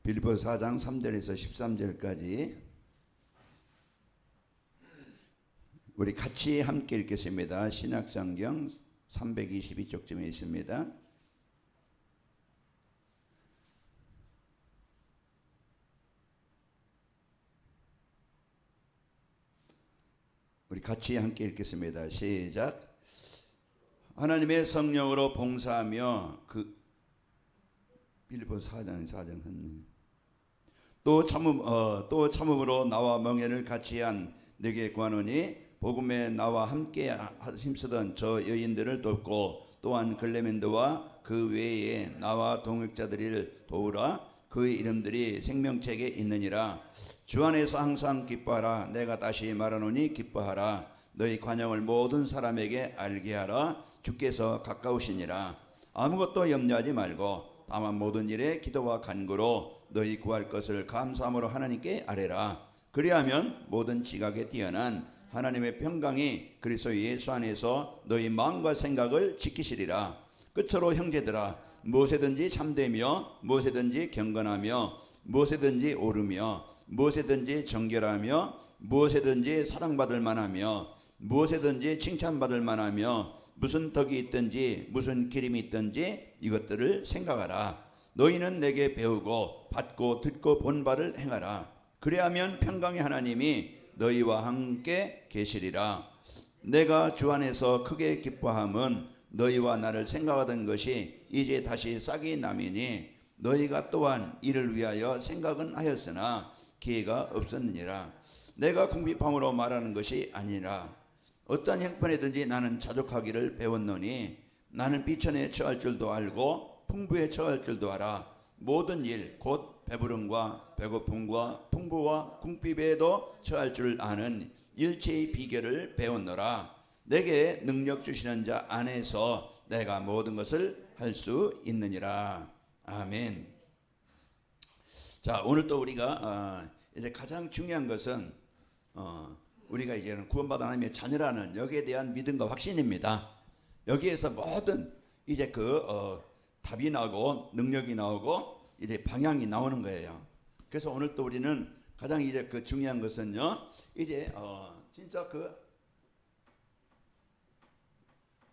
빌립보서 4장 3절에서 13절까지 우리 같이 함께 읽겠습니다. 신약성경 322쪽쯤에 있습니다. 우리 같이 함께 읽겠습니다. 시작. 하나님의 성령으로 봉사하며 빌립보서 4장 또 참음으로 나와 멍에를 같이 한 네게 구하노니 복음에 나와 함께 힘쓰던 저 여인들을 돕고 또한 글레멘드와 그 외에 나와 동역자들을 도우라. 그의 이름들이 생명책에 있느니라. 주 안에서 항상 기뻐하라. 내가 다시 말하노니 기뻐하라. 너희 관용을 모든 사람에게 알게 하라. 주께서 가까우시니라. 아무것도 염려하지 말고 다만 모든 일에 기도와 간구로 너희 구할 것을 감사함으로 하나님께 아뢰라. 그리하면 모든 지각에 뛰어난 하나님의 평강이 그리스도 예수 안에서 너희 마음과 생각을 지키시리라. 끝으로 형제들아, 무엇에든지 참되며 무엇에든지 경건하며 무엇에든지 오르며 무엇에든지 정결하며 무엇에든지 사랑받을 만하며 무엇에든지 칭찬받을 만하며 무슨 덕이 있든지 무슨 기림이 있든지 이것들을 생각하라. 너희는 내게 배우고 받고 듣고 본 바를 행하라. 그리하면 평강의 하나님이 너희와 함께 계시리라. 내가 주 안에서 크게 기뻐함은 너희와 나를 생각하던 것이 이제 다시 싹이 남이니 너희가 또한 이를 위하여 생각은 하였으나 기회가 없었느니라. 내가 궁핍함으로 말하는 것이 아니라 어떠한 형편이든지 나는 자족하기를 배웠노니 나는 비천에 처할 줄도 알고 풍부에 처할 줄도 알아. 모든 일 곧 배부름과 배고픔과 풍부와 궁핍에도 처할 줄 아는 일체의 비결을 배웠노라. 내게 능력 주시는 자 안에서 내가 모든 것을 할 수 있느니라. 아멘. 자, 오늘 또 우리가 이제 가장 중요한 것은 우리가 이제는 구원받은 하나님의 자녀라는 여기에 대한 믿음과 확신입니다. 여기에서 모든 이제 답이 나오고 능력이 나오고 이제 방향이 나오는 거예요. 그래서 오늘 또 우리는 가장 이제 중요한 것은요, 이제 진짜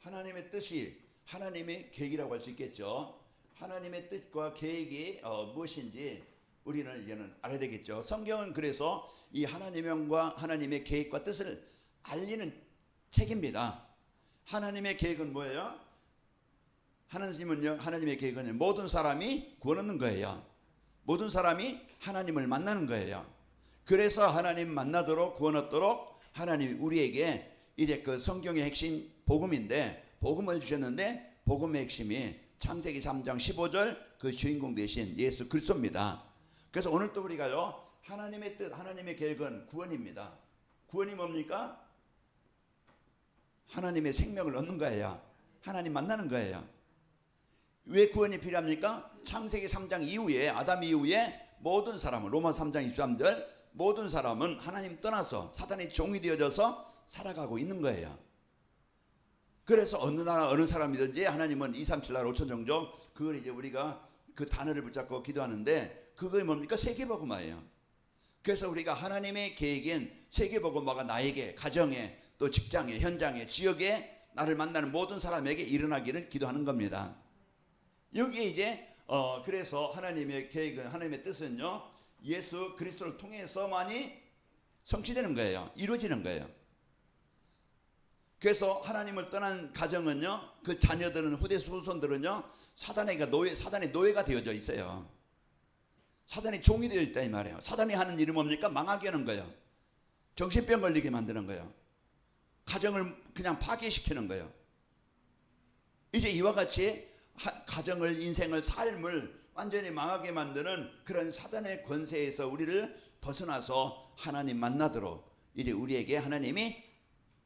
하나님의 뜻이 하나님의 계획이라고 할 수 있겠죠. 하나님의 뜻과 계획이 무엇인지 우리는 이제는 알아야 되겠죠. 성경은 그래서 이 하나님과 하나님의 계획과 뜻을 알리는 책입니다. 하나님의 계획은 뭐예요? 하나님의 계획은 모든 사람이 구원 얻는 거예요. 모든 사람이 하나님을 만나는 거예요. 그래서 하나님 만나도록 구원 얻도록 하나님이 우리에게 이제 성경의 핵심 복음인데, 복음을 주셨는데 복음의 핵심이 창세기 3장 15절 그 주인공 되신 예수 그리스도입니다. 그래서 오늘 또 우리가요, 하나님의 뜻, 하나님의 계획은 구원입니다. 구원이 뭡니까? 하나님의 생명을 얻는 거예요. 하나님 만나는 거예요. 왜 구원이 필요합니까? 창세기 3장 이후에, 아담 이후에 모든 사람은, 로마 3장 23절, 모든 사람은 하나님 떠나서 사단의 종이 되어져서 살아가고 있는 거예요. 그래서 어느 나라 어느 사람이든지 하나님은 2, 3, 7 나라 5천 종족, 그걸 이제 우리가 그 단어를 붙잡고 기도하는데 그게 뭡니까? 세계복음화예요. 그래서 우리가 하나님의 계획인 세계복음화가 나에게, 가정에, 또 직장에, 현장에, 지역에 나를 만나는 모든 사람에게 일어나기를 기도하는 겁니다. 여기에 이제 그래서 하나님의 계획은, 하나님의 뜻은요, 예수 그리스도를 통해서만이 성취되는 거예요. 이루어지는 거예요. 그래서 하나님을 떠난 가정은요, 그 자녀들은, 후손들은요, 사단의 노예가 되어져 있어요. 사단의 종이 되어 있다 이 말이에요. 사단이 하는 일은 뭡니까? 망하게 하는 거예요. 정신병 걸리게 만드는 거예요. 가정을 그냥 파괴시키는 거예요. 이제 이와 같이 가정을, 인생을, 삶을 완전히 망하게 만드는 그런 사단의 권세에서 우리를 벗어나서 하나님 만나도록 이제 우리에게 하나님이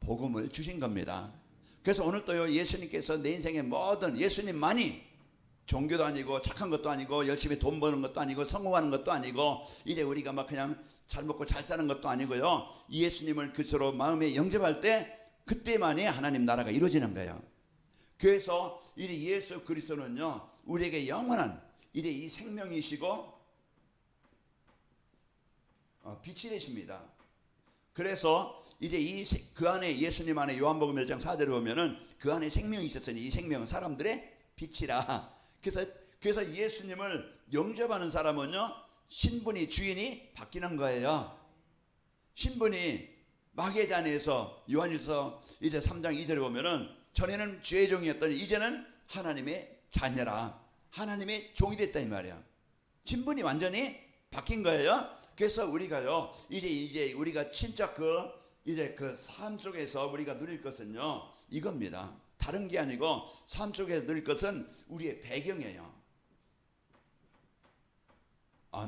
복음을 주신 겁니다. 그래서 오늘 또요, 예수님께서 내 인생의 모든, 예수님만이 종교도 아니고 착한 것도 아니고 열심히 돈 버는 것도 아니고 성공하는 것도 아니고 이제 우리가 막 그냥 잘 먹고 잘 사는 것도 아니고요, 예수님을 그리스도로 마음에 영접할 때 그때만이 하나님 나라가 이루어지는 거예요. 그래서 이 예수 그리스도는요 우리에게 영원한 이 생명이시고 빛이 되십니다. 그래서 이제 그 안에 예수님 안에 요한복음 1장 4절에 보면은 그 안에 생명이 있었으니 이 생명은 사람들의 빛이라. 그래서 예수님을 영접하는 사람은요 신분이 주인이 바뀌는 거예요. 신분이 마귀의 잔에서 요한일서 이제 3장 2절에 보면은 전에는 죄의 종이었더니 이제는 하나님의 자녀라. 하나님의 종이 됐다 이 말이야. 신분이 완전히 바뀐 거예요. 그래서 우리가요 이제 우리가 진짜 이제 그 삶 속에서 우리가 누릴 것은요 이겁니다. 다른 게 아니고 삶 속에서 누릴 것은 우리의 배경이에요.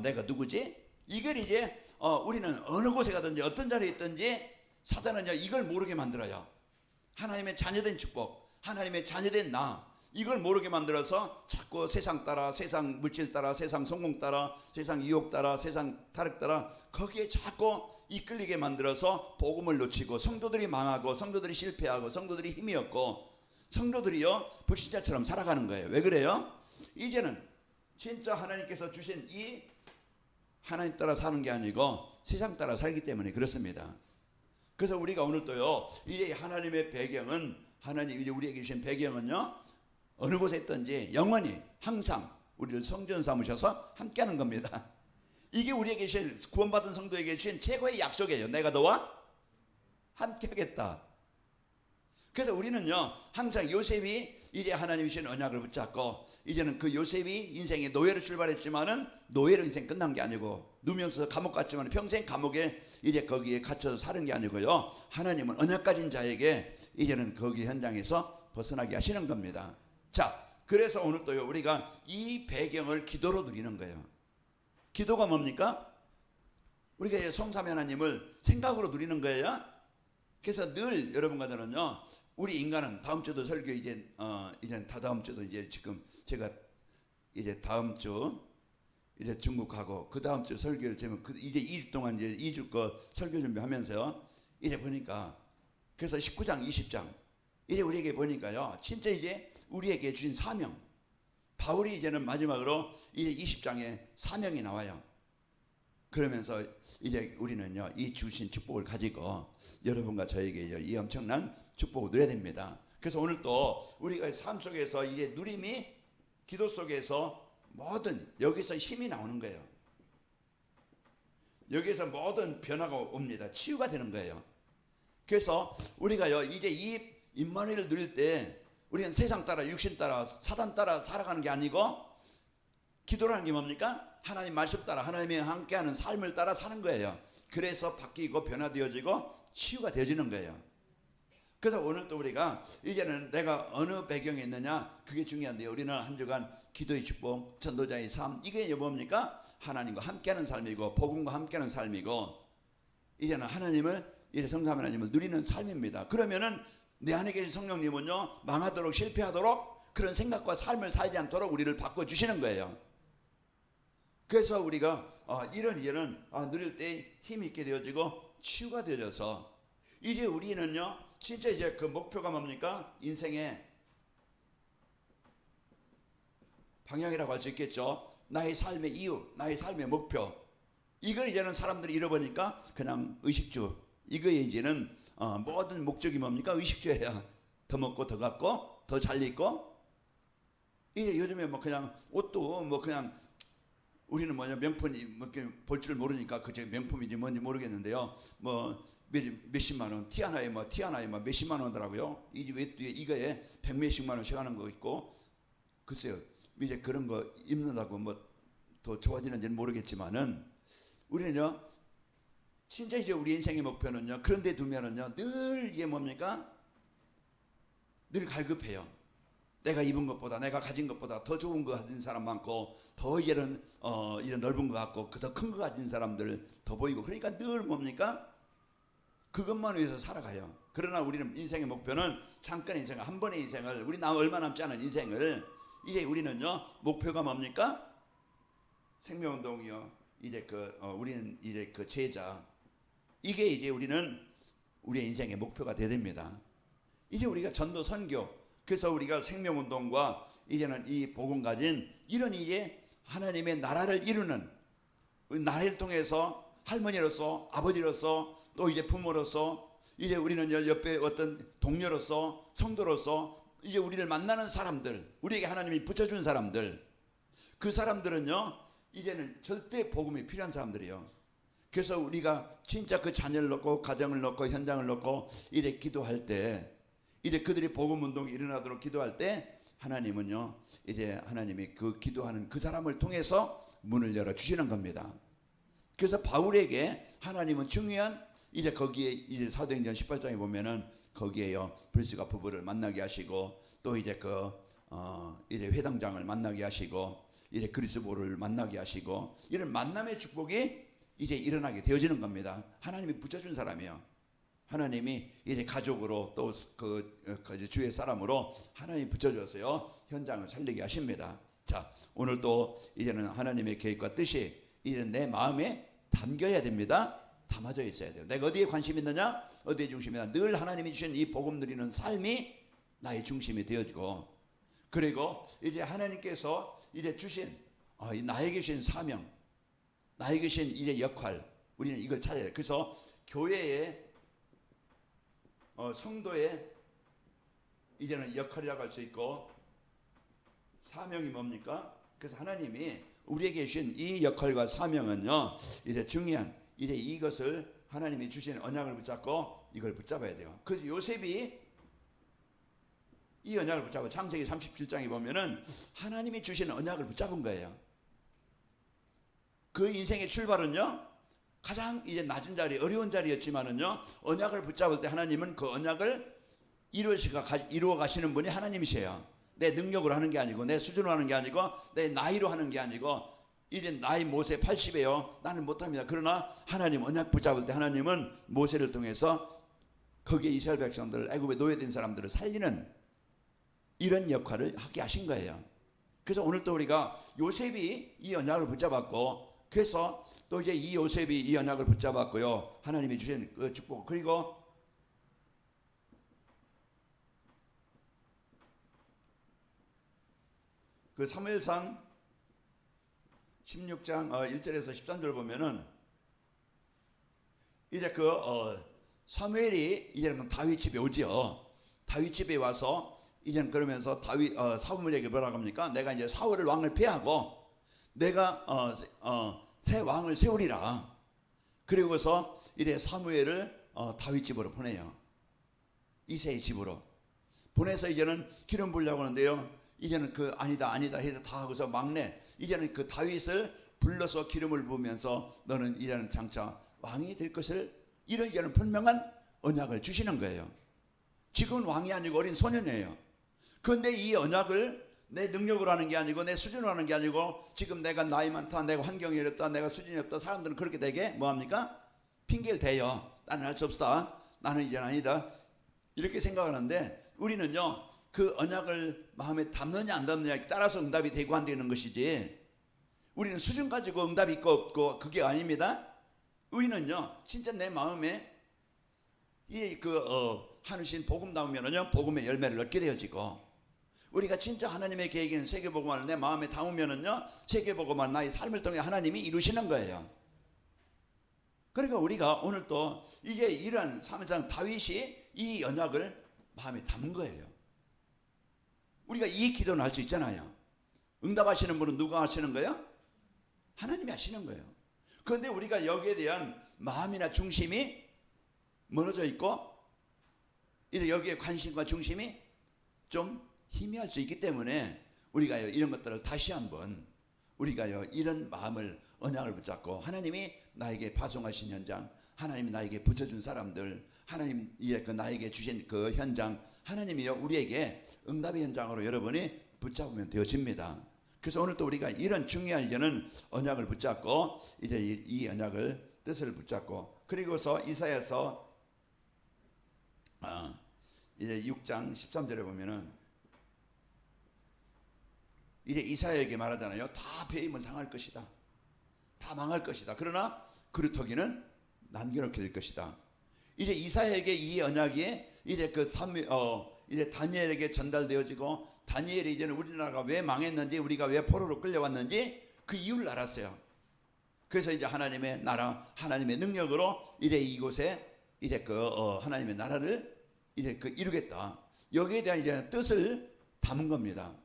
내가 누구지? 이걸 이제 우리는 어느 곳에 가든지 어떤 자리에 있든지 사단은요 이걸 모르게 만들어요. 하나님의 자녀된 축복, 하나님의 자녀된 나, 이걸 모르게 만들어서 자꾸 세상 따라, 세상 물질 따라, 세상 성공 따라, 세상 유혹 따라, 세상 타락 따라 거기에 자꾸 이끌리게 만들어서 복음을 놓치고 성도들이 망하고 성도들이 실패하고 성도들이 힘이 없고 성도들이요 불신자처럼 살아가는 거예요. 왜 그래요? 이제는 진짜 하나님께서 주신 이 하나님 따라 사는 게 아니고 세상 따라 살기 때문에 그렇습니다. 그래서 우리가 오늘도요 이제 하나님의 배경은 하나님 이제 우리에게 주신 배경은요 어느 곳에 있든지 영원히 항상 우리를 성전 삼으셔서 함께하는 겁니다. 이게 우리에게 주신 구원받은 성도에게 주신 최고의 약속이에요. 내가 너와 함께하겠다. 그래서 우리는요 항상 요셉이 이제 하나님이 주신 언약을 붙잡고 이제는 그 요셉이 인생의 노예로 출발했지만은 노예로 인생 끝난 게 아니고 누명서 감옥 갔지만 평생 감옥에 이제 거기에 갇혀서 사는 게 아니고요 하나님은 언약 가진 자에게 이제는 거기 현장에서 벗어나게 하시는 겁니다. 자, 그래서 오늘 또요 우리가 이 배경을 기도로 누리는 거예요. 기도가 뭡니까? 우리가 이제 성삼위 하나님을 생각으로 누리는 거예요. 그래서 늘 여러분과 저는요 우리 인간은 다음 주도 설교 이제 다다음 주도 이제 지금 제가 이제 다음 주 이제 중국 가고 그 다음 주 설교를 제가 이제 2주 동안 이제 2주 거 설교 준비하면서요 이제 보니까 그래서 19장 20장 이제 우리에게 보니까요 진짜 이제 우리에게 주신 사명 바울이 이제는 마지막으로 이제 20장에 사명이 나와요. 그러면서 이제 우리는요 이 주신 축복을 가지고 여러분과 저에게 이 엄청난 축복을 누려야 됩니다. 그래서 오늘 또 우리가 삶 속에서 이제 누림이 기도 속에서 모든 여기서 힘이 나오는 거예요. 여기서 모든 변화가 옵니다. 치유가 되는 거예요. 그래서 우리가요 이제 이 임마누엘을 누릴 때 우리는 세상 따라 육신 따라 사단 따라 살아가는 게 아니고 기도라는 게 뭡니까? 하나님 말씀 따라 하나님이 함께하는 삶을 따라 사는 거예요. 그래서 바뀌고 변화되어지고 치유가 되어지는 거예요. 그래서 오늘 또 우리가 이제는 내가 어느 배경에 있느냐 그게 중요한데요. 우리는 한 주간 기도의 축복, 전도자의 삶 이게 뭡니까? 하나님과 함께하는 삶이고 복음과 함께하는 삶이고 이제는 하나님을 이제 성삼 하나님을 누리는 삶입니다. 그러면은 내 안에 계신 성령님은요 망하도록 실패하도록 그런 생각과 삶을 살지 않도록 우리를 바꿔주시는 거예요. 그래서 우리가 이런 누릴 때 힘이 있게 되어지고 치유가 되어져서 이제 우리는요 진짜 이제 그 목표가 뭡니까? 인생의 방향이라고 할 수 있겠죠. 나의 삶의 이유, 나의 삶의 목표 이걸 이제는 사람들이 잃어버리니까 그냥 의식주 이거에 이제는 모든 목적이 뭡니까? 의식주예요. 더 먹고 더 갖고 더 잘 입고 이제 요즘에 뭐 그냥 옷도 뭐 그냥 우리는 뭐냐 명품이 볼 줄 모르니까 그저 명품인지 뭔지 모르겠는데요. 뭐 몇십만 원 티 하나에 몇십만 원더라고요. 이거에 100몇십만 원씩 하는 거 있고 글쎄요. 이제 그런 거 입는다고 뭐 더 좋아지는지는 모르겠지만은 우리는요 진짜 이제 우리 인생의 목표는요 그런데 두면은요 늘 이게 뭡니까? 늘 갈급해요. 내가 입은 것보다 내가 가진 것보다 더 좋은 거 가진 사람 많고 더 이런 넓은 거 같고 더 큰 거 가진 사람들 더 보이고 그러니까 늘 뭡니까? 그것만 위해서 살아가요. 그러나 우리는 인생의 목표는 잠깐의 인생을 한 번의 인생을 우리 얼마 남지 않은 인생을 이제 우리는요 목표가 뭡니까? 생명운동이요. 이제 우리는 이제 그 제자 이게 이제 우리는 우리의 인생의 목표가 되야 됩니다. 이제 우리가 전도 선교, 그래서 우리가 생명운동과 이제는 이 복음 가진 이런 이제 하나님의 나라를 이루는, 나라를 통해서 할머니로서, 아버지로서, 또 이제 부모로서, 이제 우리는 옆에 어떤 동료로서, 성도로서 이제 우리를 만나는 사람들, 우리에게 하나님이 붙여준 사람들, 그 사람들은요 이제는 절대 복음이 필요한 사람들이에요. 그래서 우리가 진짜 그 자녀를 놓고, 가정을 놓고, 현장을 놓고 이래 기도할 때, 이제 그들이 복음 운동이 일어나도록 기도할 때, 하나님은요 이제 하나님이 그 기도하는 그 사람을 통해서 문을 열어 주시는 겁니다. 그래서 바울에게 하나님은 중요한, 이제 거기에 이제 사도행전 18장에 보면은 거기에요 브리스가 부부를 만나게 하시고, 또 이제 이제 회당장을 만나게 하시고, 이제 그리스도를 만나게 하시고, 이런 만남의 축복이 이제 일어나게 되어지는 겁니다. 하나님이 붙여준 사람이요. 하나님이 이제 가족으로, 또 그 주의 사람으로 하나님이 붙여줘서요 현장을 살리게 하십니다. 자, 오늘 또 이제는 하나님의 계획과 뜻이 이제 내 마음에 담겨야 됩니다. 담아져 있어야 돼요. 내가 어디에 관심 있느냐, 어디에 중심이냐, 늘 하나님이 주신 이 복음 누리는 삶이 나의 중심이 되어지고, 그리고 이제 하나님께서 이제 주신 나에게 주신 사명, 나에게 주신 이제 역할, 우리는 이걸 찾아야 돼요. 그래서 교회의 성도의 이제는 역할이라고 할 수 있고, 사명이 뭡니까? 그래서 하나님이 우리에게 주신 이 역할과 사명은요 이제 중요한, 이제 이것을 하나님이 주신 언약을 붙잡고 이걸 붙잡아야 돼요. 그래서 요셉이 이 언약을 붙잡아 창세기 37장에 보면은 하나님이 주신 언약을 붙잡은 거예요. 그 인생의 출발은요 가장 이제 낮은 자리, 어려운 자리였지만은요 언약을 붙잡을 때 하나님은 그 언약을 이루어 가시는 분이 하나님이세요. 내 능력으로 하는 게 아니고, 내 수준으로 하는 게 아니고, 내 나이로 하는 게 아니고, 이제 나이 모세 80이에요. 나는 못합니다. 그러나 하나님 언약 붙잡을 때 하나님은 모세를 통해서 거기에 이스라엘 백성들, 애굽에 노예된 사람들을 살리는 이런 역할을 하게 하신 거예요. 그래서 오늘 또 우리가 요셉이 이 언약을 붙잡았고, 그래서 또 이제 이 요셉이 이 언약을 붙잡았고요, 하나님이 주신 그 축복, 그리고 그 사무엘상 16장 1절에서 13절 보면은 이제 사무엘이 이제는 다윗 집에 오지요. 다윗 집에 와서 이제는 그러면서 사무엘에게 뭐라고 합니까? 내가 이제 사울을 왕을 폐하고 내가 새 왕을 세우리라. 그리고서 이제 사무엘을 다윗 집으로 보내요. 이새의 집으로 보내서 이제는 기름 부으려고 하는데요. 이제는 아니다 해서 다 하고서 막내, 이제는 그 다윗을 불러서 기름을 부으면서 너는 이제는 장차 왕이 될 것을, 이런 이제는 분명한 언약을 주시는 거예요. 지금은 왕이 아니고 어린 소년이에요. 그런데 이 언약을 내 능력으로 하는 게 아니고, 내 수준으로 하는 게 아니고, 지금 내가 나이 많다, 내가 환경이 어렵다, 내가 수준이 없다, 사람들은 그렇게 되게 뭐합니까? 핑계를 대요. 나는 할 수 없다, 나는 이제는 아니다, 이렇게 생각하는데, 우리는요 그 언약을 마음에 담느냐 안 담느냐에 따라서 응답이 되고 안 되는 것이지, 우리는 수준 가지고 응답이 있고 없고 그게 아닙니다. 우리는요 진짜 내 마음에 하느신 복음 나오면은요 복음의 열매를 얻게 되어지고, 우리가 진짜 하나님의 계획인 세계복음을 내 마음에 담으면은요 세계복음을 나의 삶을 통해 하나님이 이루시는 거예요. 그러니까 우리가 오늘 또 이게 이런 사무장 다윗이 이 언약을 마음에 담은 거예요. 우리가 이 기도는 할 수 있잖아요. 응답하시는 분은 누가 하시는 거예요? 하나님이 하시는 거예요. 그런데 우리가 여기에 대한 마음이나 중심이 멀어져 있고, 이제 여기에 관심과 중심이 좀 희미할 수 있기 때문에 우리가 이런 것들을 다시 한번 우리가 이런 마음을, 언약을 붙잡고 하나님이 나에게 파송하신 현장, 하나님이 나에게 붙여준 사람들, 하나님이 나에게 주신 그 현장, 하나님이 우리에게 응답의 현장으로 여러분이 붙잡으면 되어집니다. 그래서 오늘 또 우리가 이런 중요한 이제는 언약을 붙잡고, 이제 이 언약을 뜻을 붙잡고, 그리고서 이사야서 이제 6장 13절에 보면은 이제 이사야에게 말하잖아요. 다 배임을 당할 것이다, 다 망할 것이다, 그러나 그루터기는 남겨놓게 될 것이다. 이제 이사야에게 이 언약이 이제 이제 다니엘에게 전달되어지고, 다니엘이 이제는 우리나라가 왜 망했는지, 우리가 왜 포로로 끌려왔는지 그 이유를 알았어요. 그래서 이제 하나님의 나라, 하나님의 능력으로 이제 이곳에 이제 하나님의 나라를 이제 이루겠다. 여기에 대한 이제 뜻을 담은 겁니다.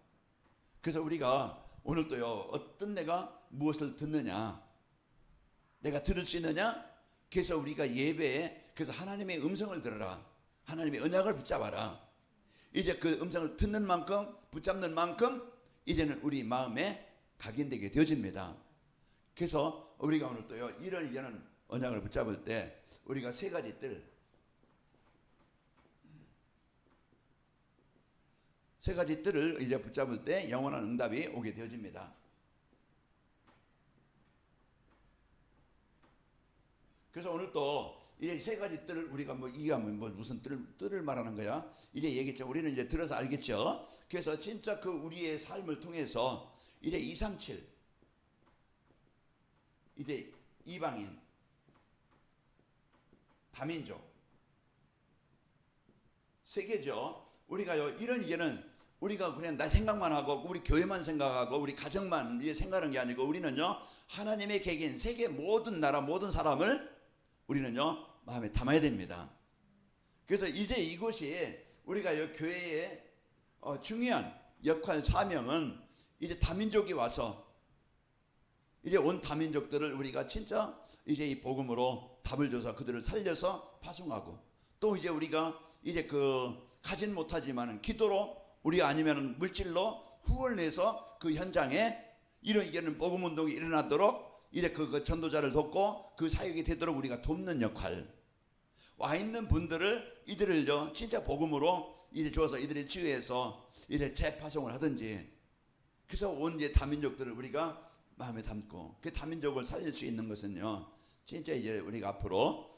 그래서 우리가 오늘도요, 어떤 내가 무엇을 듣느냐, 내가 들을 수 있느냐. 그래서 우리가 예배에, 그래서 하나님의 음성을 들어라, 하나님의 언약을 붙잡아라. 이제 그 음성을 듣는 만큼, 붙잡는 만큼 이제는 우리 마음에 각인되게 되어집니다. 그래서 우리가 오늘도요, 이런 이제는 언약을 붙잡을 때 우리가 세 가지 뜰을 이제 붙잡을 때 영원한 응답이 오게 되어집니다. 그래서 오늘 또 이제 세 가지 뜰을 우리가 이게 무슨 뜰을 말하는 거야? 이제 얘기했죠. 우리는 이제 들어서 알겠죠. 그래서 진짜 그 우리의 삶을 통해서 이제 237 이제 이방인, 다민족, 세계죠. 우리가요, 이런 이제는 우리가 그냥 나 생각만 하고 우리 교회만 생각하고 우리 가정만 이제 생각하는 게 아니고, 우리는요 하나님의 계획인 세계 모든 나라 모든 사람을 우리는요 마음에 담아야 됩니다. 그래서 이제 이곳이 우리가 교회의 중요한 역할 사명은 이제 다민족이 와서 이제 온 다민족들을 우리가 진짜 이제 이 복음으로 답을 줘서 그들을 살려서 파송하고, 또 이제 우리가 이제 가진 못하지만은 기도로 우리 아니면은 물질로 후원을 내서 그 현장에 이런 복음 운동이 일어나도록 이제 그 전도자를 돕고 그 사역이 되도록 우리가 돕는 역할. 와 있는 분들을 이들을요 진짜 복음으로 이제 줘서 이들이 치유해서 이제 재파송을 하든지. 그래서 온 이제 다민족들을 우리가 마음에 담고, 그 다민족을 살릴 수 있는 것은요 진짜 이제 우리가 앞으로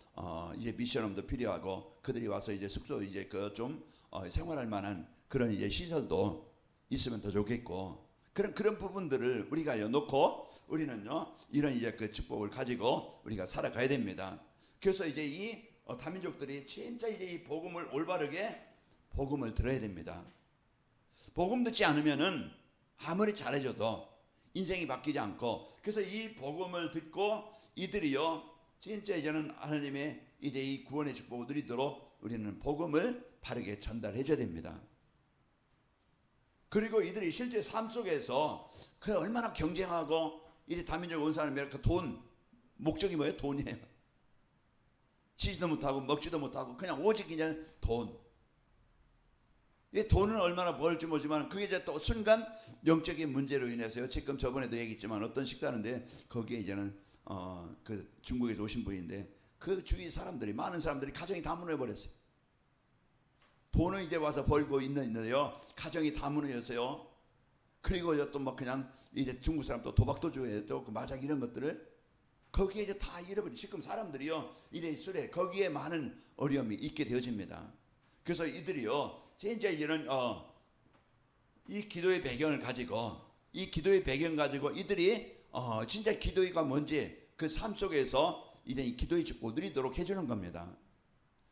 이제 미션홈도 필요하고, 그들이 와서 이제 숙소 이제 좀 생활할 만한 그런 이제 시설도 있으면 더 좋겠고, 그런 부분들을 우리가 놓고 우리는요 이런 이제 그 축복을 가지고 우리가 살아가야 됩니다. 그래서 이제 이 다민족들이 진짜 이제 이 복음을 올바르게 복음을 들어야 됩니다. 복음 듣지 않으면은 아무리 잘해줘도 인생이 바뀌지 않고, 그래서 이 복음을 듣고 이들이요 진짜 이제는 하나님의 이제 이 구원의 축복을 누리도록 우리는 복음을 바르게 전달해 줘야 됩니다. 그리고 이들이 실제 삶 속에서 그 얼마나 경쟁하고, 이제 다민족 온 사람이 그 돈, 목적이 뭐예요? 돈이에요. 치지도 못하고 먹지도 못하고 그냥 오직 그냥 돈. 이 돈은 얼마나 벌지 모르지만 그게 이제 또 순간 영적인 문제로 인해서요. 지금 저번에도 얘기했지만 어떤 식사하는데 거기에 이제는 그 중국에서 오신 분인데 그 주위 사람들이, 많은 사람들이 가정이 다 무너버렸어요. 돈은 이제 와서 벌고 있는데요 가정이 다 무너졌어요. 그리고 또 그냥 이제 중국 사람 또 도박도 줘야 또 그 마작 이런 것들을 거기에 이제 다 잃어버리. 지금 사람들이요 이래 술에 거기에 많은 어려움이 있게 되어집니다. 그래서 이들이요 진짜 이제는 이 기도의 배경을 가지고, 이 기도의 배경 가지고 이들이 진짜 기도가 뭔지 그 삶 속에서 이제 이 기도의 축복을 누리도록 해주는 겁니다.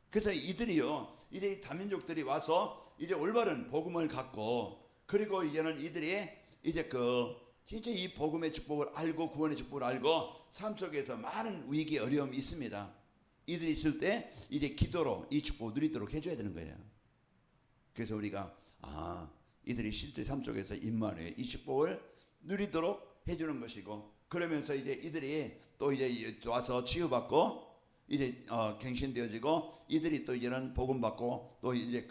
그래서 이들이요 이제 이 다민족들이 와서 이제 올바른 복음을 갖고, 그리고 이제는 이들이 이제 진짜 이 복음의 축복을 알고 구원의 축복을 알고 삶 속에서 많은 위기 어려움이 있습니다. 이들이 있을 때 이제 기도로 이 축복을 누리도록 해줘야 되는 거예요. 그래서 우리가 이들이 실제 삶 속에서 임마누엘 이 축복을 누리도록 해주는 것이고, 그러면서 이제 이들이 또 이제 와서 치유받고 이제 갱신되어지고, 이들이 또 이제는 복음 받고 또 이제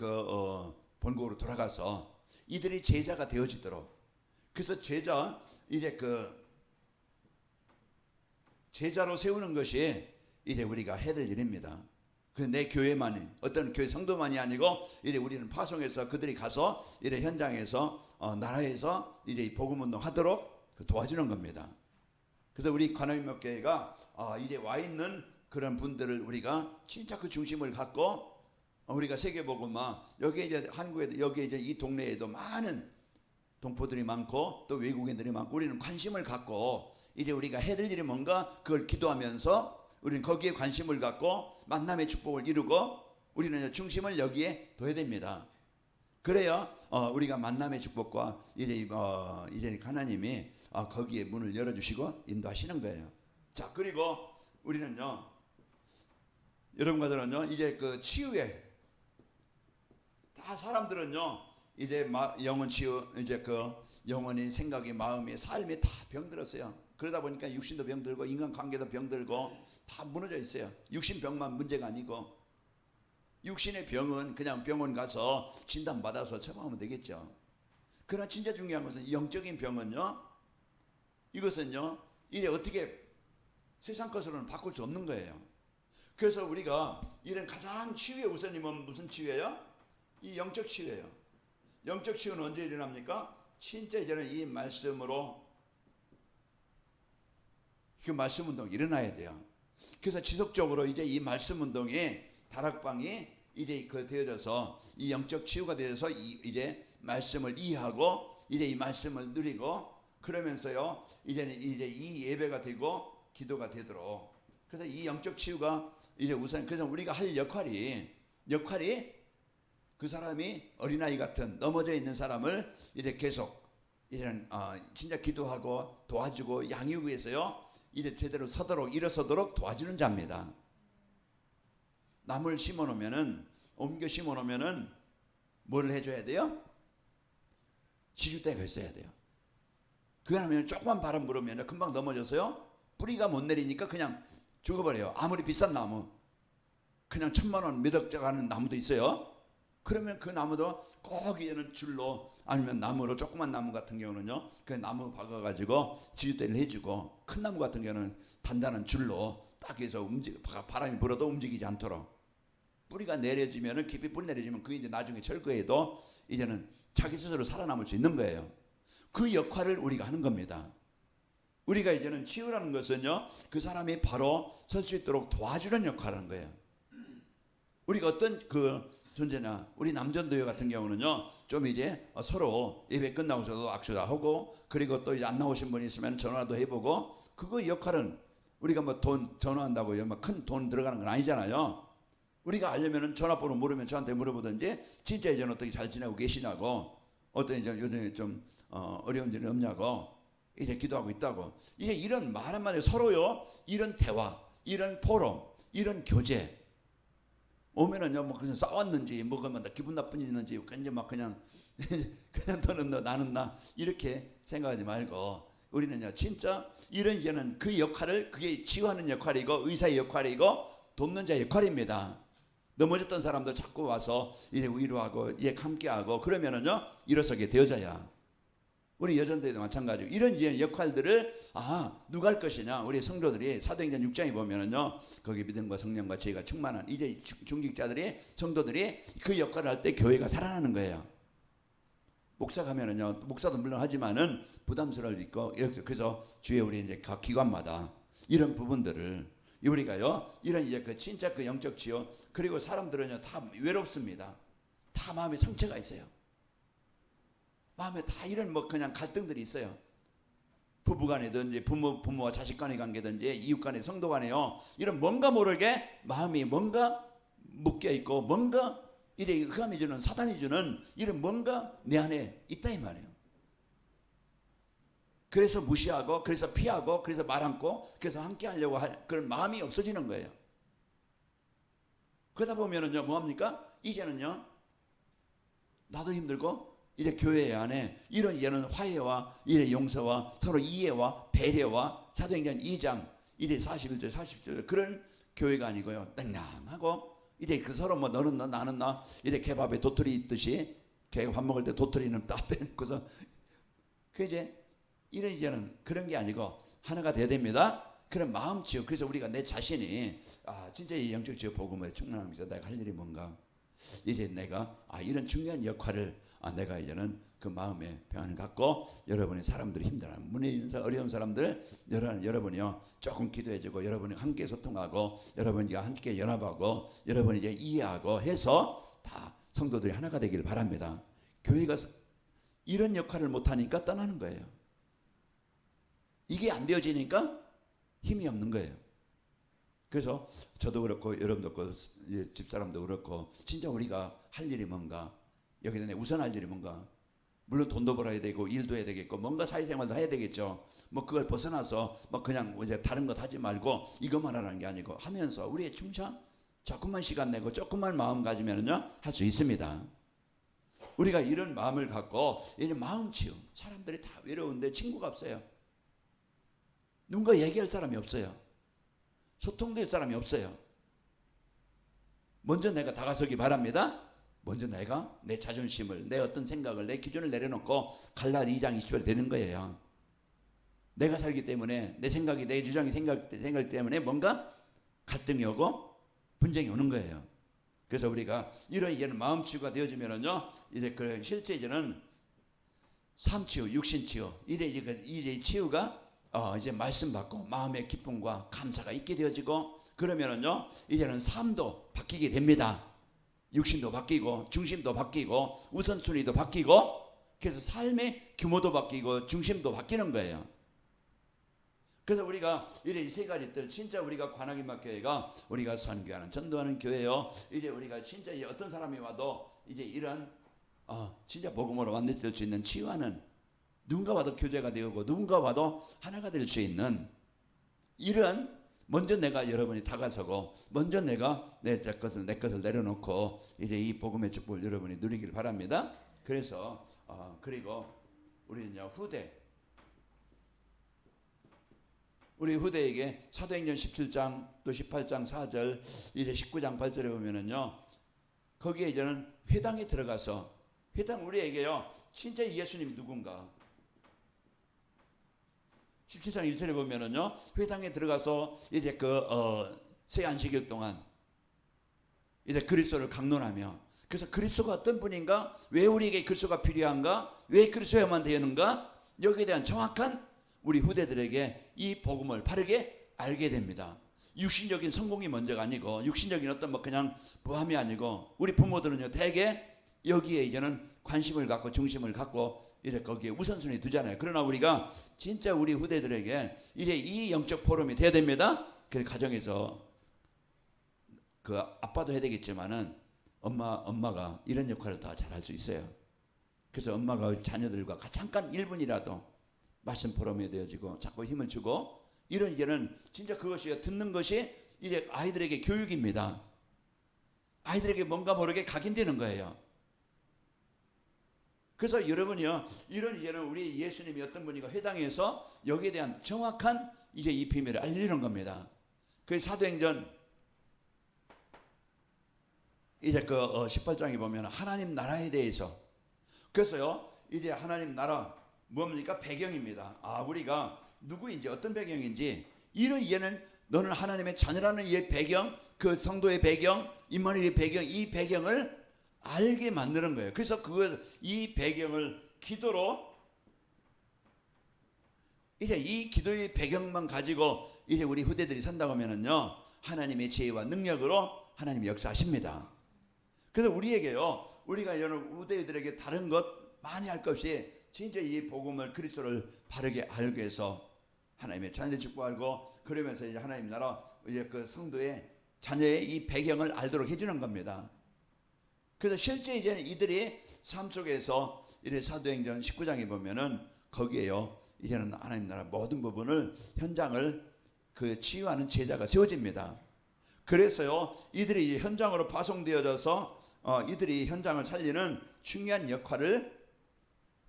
본국으로 돌아가서 이들이 제자가 되어지도록. 그래서 이제 제자로 세우는 것이 이제 우리가 해야 될 일입니다. 내 교회만이, 어떤 교회 성도만이 아니고 이제 우리는 파송해서 그들이 가서 이제 현장에서 나라에서 이제 이 복음 운동 하도록 도와주는 겁니다. 그래서 우리 관음인목교회가 이제 와 있는 그런 분들을 우리가 진짜 그 중심을 갖고 우리가 세계복음화, 여기 이제 한국에도 여기 이제 이 동네에도 많은 동포들이 많고 또 외국인들이 많고, 우리는 관심을 갖고 이제 우리가 해야 될 일이 뭔가 그걸 기도하면서 우리는 거기에 관심을 갖고 만남의 축복을 이루고, 우리는 중심을 여기에 둬야 됩니다. 그래야 우리가 만남의 축복과 이제 하나님이 거기에 문을 열어주시고 인도하시는 거예요. 자, 그리고 우리는요, 여러분과들은요, 이제 그 치유에 다 사람들은요, 이제 영혼 치유, 이제 그 영혼이 생각이 마음이 삶이 다 병들었어요. 그러다 보니까 육신도 병들고 인간관계도 병들고 다 무너져 있어요. 육신병만 문제가 아니고 육신의 병은 그냥 병원 가서 진단받아서 처방하면 되겠죠. 그러나 진짜 중요한 것은 영적인 병은요, 이것은요, 이제 어떻게 세상 것으로는 바꿀 수 없는 거예요. 그래서 우리가 이런 가장 치유의 우선이면 무슨 치유예요? 이 영적 치유예요. 영적 치유는 언제 일어납니까? 진짜 이제는 이 말씀으로 그 말씀 운동이 일어나야 돼요. 그래서 지속적으로 이제 이 말씀 운동이 다락방이 이제 그 되어져서 이 영적 치유가 되어서 이제 말씀을 이해하고 이제 이 말씀을 누리고 그러면서요 이제는 이제 이 예배가 되고 기도가 되도록, 그래서 이 영적 치유가 이제 우선, 그래서 우리가 할 역할이 그 사람이 어린아이 같은 넘어져 있는 사람을 이제 계속 이제는 진짜 기도하고 도와주고 양육하기 위해서요 이제 제대로 서도록 일어서도록 도와주는 자입니다. 나물 심어놓으면은, 옮겨 심어놓으면은 뭘 해줘야 돼요? 지주대가 있어야 돼요. 그거 하면 조금만 바람 불으면 금방 넘어져서요 뿌리가 못 내리니까 그냥 죽어버려요. 아무리 비싼 나무, 그냥 1,000만 원 몇 억짜리 하는 나무도 있어요. 그러면 그 나무도 꼭 이제는 줄로, 아니면 나무로, 조그만 나무 같은 경우는요 그 나무 박아가지고 지주대를 해주고, 큰 나무 같은 경우는 단단한 줄로 딱 해서 바람이 불어도 움직이지 않도록, 뿌리가 내려지면은, 깊이 뿌리 내려지면 그게 이제 나중에 철거해도 이제는 자기 스스로 살아남을 수 있는 거예요. 그 역할을 우리가 하는 겁니다. 우리가 이제는 치유라는 것은요 그 사람이 바로 설 수 있도록 도와주는 역할을 하는 거예요. 우리가 어떤 그 존재나, 우리 남전도회 같은 경우는요 좀 이제 서로 예배 끝나고서도 악수도 하고, 그리고 또 이제 안 나오신 분이 있으면 전화도 해보고, 그거 역할은 우리가 뭐 돈 전화한다고 뭐 큰 돈 들어가는 건 아니잖아요. 우리가 알려면은 전화번호 모르면 저한테 물어보든지, 진짜 이제는 어떻게 잘 지내고 계시냐고, 어떤 이제 요즘에 좀 어려운 일은 없냐고, 이제 기도하고 있다고, 이제 이런 말 한마디 서로요 이런 대화, 이런 포럼, 이런 교제 오면은요 뭐 그냥 싸웠는지 뭐가 기분 나쁜 일 있는지 이제 막 그냥 너는 너 나는 나 이렇게 생각하지 말고, 우리는요 진짜 이런 이제는 그 역할을, 그게 치유하는 역할이고 의사의 역할이고 돕는 자의 역할입니다. 넘어졌던 사람도 자꾸 와서 이제 위로하고 이제 함께하고 그러면은요 일어서게 되어져야. 우리 여전도에도 마찬가지고 이런 역할들을 누가 할 것이냐, 우리 성도들이 사도행전 6장에 보면은요 거기 믿음과 성령과 지혜가 충만한 이제 중직자들이, 성도들이 그 역할을 할 때 교회가 살아나는 거예요. 목사 가면은요, 목사도 물론 하지만은 부담스러울 수 있고, 그래서 주에 우리 이제 각 기관마다 이런 부분들을 우리가요 이런 이제 그 진짜 그 영적 치유, 그리고 사람들은요 다 외롭습니다. 다 마음에 상처가 있어요. 마음에 다 이런 뭐 그냥 갈등들이 있어요. 부부간이든지 부모와 자식 간의 관계든지 이웃 간의 성도 간에요 이런 뭔가 모르게 마음이 뭔가 묶여 있고, 뭔가 이제 흑암이 주는, 사단이 주는 이런 뭔가 내 안에 있다 이 말이에요. 그래서 무시하고, 그래서 피하고, 그래서 말 않고, 그래서 함께 하려고 그런 마음이 없어지는 거예요. 그러다 보면은요 뭐합니까? 이제는요 나도 힘들고, 이제 교회 안에 이런 화해와 이제 용서와 서로 이해와 배려와 사도행전 2장 이제 41절 40절 그런 교회가 아니고요 땡랑하고, 이제 그 서로 뭐 너는 너 나는 나, 이제 개밥에 도토리 있듯이 개밥 먹을 때 도토리는 딱 빼놓고서, 그 이제 이런 이제는 그런 게 아니고 하나가 돼야 됩니다. 그런 마음 치유. 그래서 우리가 내 자신이 진짜 이 영적 치유 복음에 충만하면서 내가 할 일이 뭔가, 이제 내가 이런 중요한 역할을 내가 이제는 그 마음의 평안을 갖고, 여러분이 사람들이 힘들어 문에 있는 어려운 사람들 여러분이요 조금 기도해주고, 여러분이 함께 소통하고, 여러분이 함께 연합하고, 여러분이 이제 이해하고 해서 다 성도들이 하나가 되기를 바랍니다. 교회가 이런 역할을 못하니까 떠나는 거예요. 이게 안 되어지니까 힘이 없는 거예요. 그래서 저도 그렇고 여러분도 그렇고 집사람도 그렇고 진짜 우리가 할 일이 뭔가, 여기다 우선 할 일이 뭔가, 물론 돈도 벌어야 되고 일도 해야 되겠고 뭔가 사회생활도 해야 되겠죠. 뭐 그걸 벗어나서 뭐 그냥 이제 다른 것 하지 말고 이것만 하라는 게 아니고 하면서 우리의 충성, 조금만 시간 내고 조금만 마음 가지면은요 할 수 있습니다. 우리가 이런 마음을 갖고 이제 마음 치유, 사람들이 다 외로운데 친구가 없어요. 누군가 얘기할 사람이 없어요. 소통될 사람이 없어요. 먼저 내가 다가서기 바랍니다. 먼저 내가 내 자존심을, 내 어떤 생각을, 내 기준을 내려놓고 갈라디 2장 20절 되는 거예요. 내가 살기 때문에 내 생각이, 내 주장이 생각 때문에 뭔가 갈등이 오고 분쟁이 오는 거예요. 그래서 우리가 이런 마음 치유가 되어지면은요, 이제 그 실제 이제는 삶 치유, 육신 치유, 이제 치유가 이제 말씀 받고 마음의 기쁨과 감사가 있게 되어지고, 그러면은요 이제는 삶도 바뀌게 됩니다. 육신도 바뀌고 중심도 바뀌고 우선순위도 바뀌고, 그래서 삶의 규모도 바뀌고 중심도 바뀌는 거예요. 그래서 우리가 이래 세 가지들, 진짜 우리가 관악인막교회가 우리가 선교하는 전도하는 교회요. 이제 우리가 진짜 어떤 사람이 와도 이제 이런 진짜 복음으로 완전될 수 있는 치유하는, 누군가 와도 교제가 되고 누군가 와도 하나가 될 수 있는 이런, 먼저 내가 여러분이 다가서고 먼저 내가 내 것을 내려놓고 이제 이 복음의 축복을 여러분이 누리길 바랍니다. 그래서 그리고 우리는요 우리 후대에게 사도행전 17장 또 18장 4절 이제 19장 8절에 보면은요, 거기에 이제는 회당에 들어가서, 회당 우리에게요 진짜 예수님이 누군가, 17장 1절에 보면은요 회당에 들어가서 이제 새 안식일 동안 이제 그리스도를 강론하며, 그래서 그리스도가 어떤 분인가, 왜 우리에게 그리스도가 필요한가, 왜 그리스도야만 되는가, 여기에 대한 정확한 우리 후대들에게 이 복음을 바르게 알게 됩니다. 육신적인 성공이 먼저가 아니고, 육신적인 어떤 뭐 그냥 부함이 아니고, 우리 부모들은요 대개 여기에 이제는 관심을 갖고 중심을 갖고 이제 거기에 우선순위 두잖아요. 그러나 우리가 진짜 우리 후대들에게 이제 이 영적 포럼이 돼야 됩니다. 그 가정에서 그 아빠도 해야 되겠지만은 엄마가 이런 역할을 더 잘 할 수 있어요. 그래서 엄마가 자녀들과 잠깐 1분이라도 말씀 포럼이 되어지고 자꾸 힘을 주고, 이런 이제는 진짜 그것이 듣는 것이 이제 아이들에게 교육입니다. 아이들에게 뭔가 모르게 각인되는 거예요. 그래서 여러분이요, 이런 이제는 우리 예수님이 어떤 분인가 회당에서 여기에 대한 정확한 이제 이 비밀을 알리는 겁니다. 그 사도행전 이제 18장에 보면 하나님 나라에 대해서, 그래서요 이제 하나님 나라 뭡니까? 배경입니다. 우리가 누구인지 어떤 배경인지, 이런 이해는 너는 하나님의 자녀라는 이 배경, 그 성도의 배경, 임마누엘의 배경, 이 배경을 알게 만드는 거예요. 그래서 이 배경을 기도로, 이제 이 기도의 배경만 가지고 이제 우리 후대들이 산다고 하면은요, 하나님의 지혜와 능력으로 하나님이 역사하십니다. 그래서 우리에게요, 우리가 여러분 후대들에게 다른 것 많이 할 것 없이 진짜 이 복음을, 그리스도를 바르게 알기 위해서 하나님의 자녀의 축복 알고, 그러면서 이제 하나님 나라 이제 그 성도의 자녀의 이 배경을 알도록 해주는 겁니다. 그래서 실제 이제 이들이 삶 속에서 이래 사도행전 19장에 보면은 거기에요 이제는 하나님 나라 모든 부분을, 현장을 그 치유하는 제자가 세워집니다. 그래서요 이들이 이제 현장으로 파송되어져서 이들이 현장을 살리는 중요한 역할을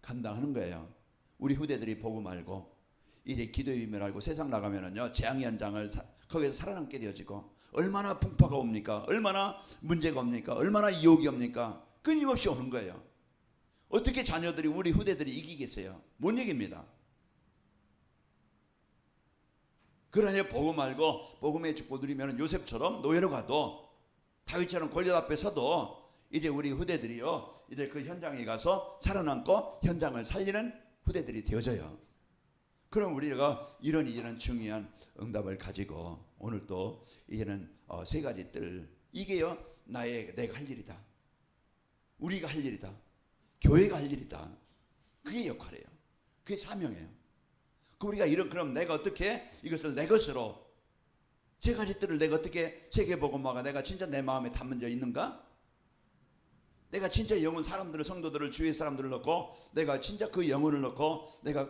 감당하는 거예요. 우리 후대들이 복음 알고 이제 기도의 비밀 알고 세상 나가면은요 재앙 현장을 거기서 살아남게 되어지고, 얼마나 풍파가 옵니까? 얼마나 문제가 옵니까? 얼마나 유혹이 옵니까? 끊임없이 오는 거예요. 어떻게 자녀들이, 우리 후대들이 이기겠어요? 못 이깁니다. 그러니 복음 알고 복음의 축복 누리면 요셉처럼 노예로 가도, 다윗처럼 골리앗 앞에 서도 이제 우리 후대들이요 이제 그 현장에 가서 살아남고 현장을 살리는 후대들이 되어져요. 그럼 우리가 이런 중요한 응답을 가지고 오늘 또 이제는 세 가지 뜰, 이게요 내가 할 일이다, 우리가 할 일이다, 교회가 할 일이다. 그게 역할이에요. 그게 사명이에요. 우리가 그럼 내가 어떻게 이것을 내 것으로 세 가지 뜰을 내가 어떻게 세계복음화가 내가 진짜 내 마음에 담아져 있는가? 내가 진짜 영혼 사람들을 성도들을 주위의 사람들을 넣고 내가 진짜 그 영혼을 넣고 내가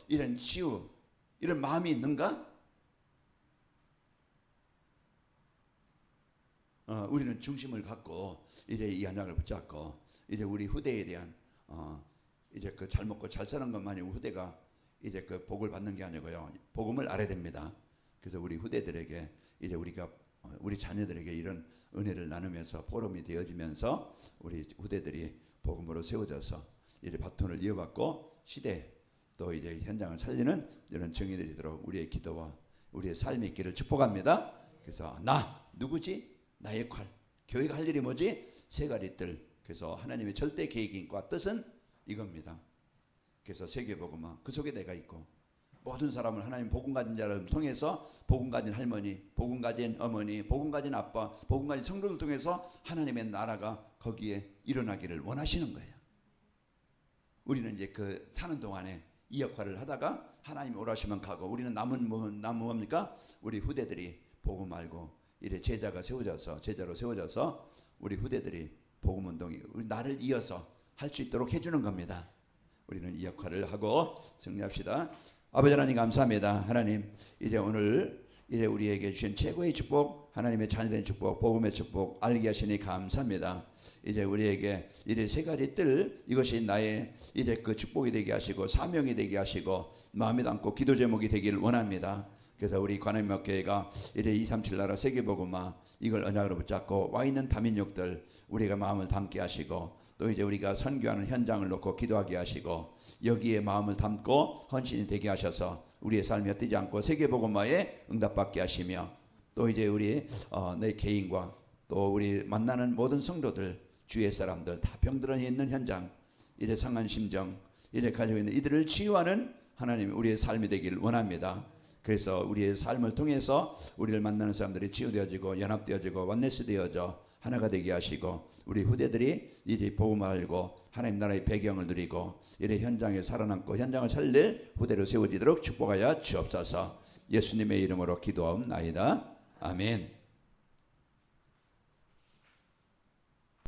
이런 치유 이런 마음이 있는가? 우리는 중심을 갖고 이제 이 언약을 붙잡고 이제 우리 후대에 대한 이제 그 잘 먹고 잘 사는 것만이 후대가 이제 그 복을 받는 게 아니고요. 복음을 알아야 됩니다. 그래서 우리 후대들에게 이제 우리가 우리 자녀들에게 이런 은혜를 나누면서 포럼이 되어지면서 우리 후대들이 복음으로 세워져서 이제 바톤을 이어받고 시대 또 이제 현장을 살리는 이런 정의들이 되도록 우리의 기도와 우리의 삶이 있기를 축복합니다. 그래서 나 누구지? 나의 역할. 교회가 할 일이 뭐지? 세 가지 뜰. 그래서 하나님의 절대 계획과 뜻은 이겁니다. 그래서 세계복음화 그 속에 내가 있고 모든 사람을 하나님 복음 가진 자를 통해서 복음 가진 할머니, 복음 가진 어머니, 복음 가진 아빠, 복음 가진 성도를 통해서 하나님의 나라가 거기에 일어나기를 원하시는 거예요. 우리는 이제 그 사는 동안에 이 역할을 하다가 하나님이 오라시면 가고 우리는 남은 뭡니까? 우리 후대들이 복음 알고 이래 제자로 세워져서 우리 후대들이 복음 운동이 나를 이어서 할 수 있도록 해주는 겁니다. 우리는 이 역할을 하고 승리합시다. 아버지 하나님 감사합니다. 하나님 이제 오늘 이제 우리에게 주신 최고의 축복 하나님의 자녀된 축복 복음의 축복 알게 하시니 감사합니다. 이제 우리에게 이제 세 가지 뜰 이것이 나의 이제 그 축복이 되게 하시고 사명이 되게 하시고 마음에 담고 기도 제목이 되기를 원합니다. 그래서 우리 관음역교회가 이제 237 나라 세계복음화 이걸 언약으로 붙잡고 와 있는 다민족들 우리가 마음을 담게 하시고 또 이제 우리가 선교하는 현장을 놓고 기도하게 하시고 여기에 마음을 담고 헌신이 되게 하셔서 우리의 삶이 헛되지 않고 세계복음화에 응답받게 하시며 또 이제 우리 내 개인과 또 우리 만나는 모든 성도들 주위의 사람들 다 병들어 있는 현장 이제 상한 심정 이제 가지고 있는 이들을 치유하는 하나님 우리의 삶이 되기를 원합니다. 그래서 우리의 삶을 통해서 우리를 만나는 사람들이 치유되어지고 연합되어지고 원네스 되어져 하나가 되게 하시고 우리 후대들이 이제 복음을 알고 하나님 나라의 배경을 누리고 이래 현장에 살아남고 현장을 살릴 후대로 세워지도록 축복하여 주옵소서. 예수님의 이름으로 기도하옵나이다. 아멘.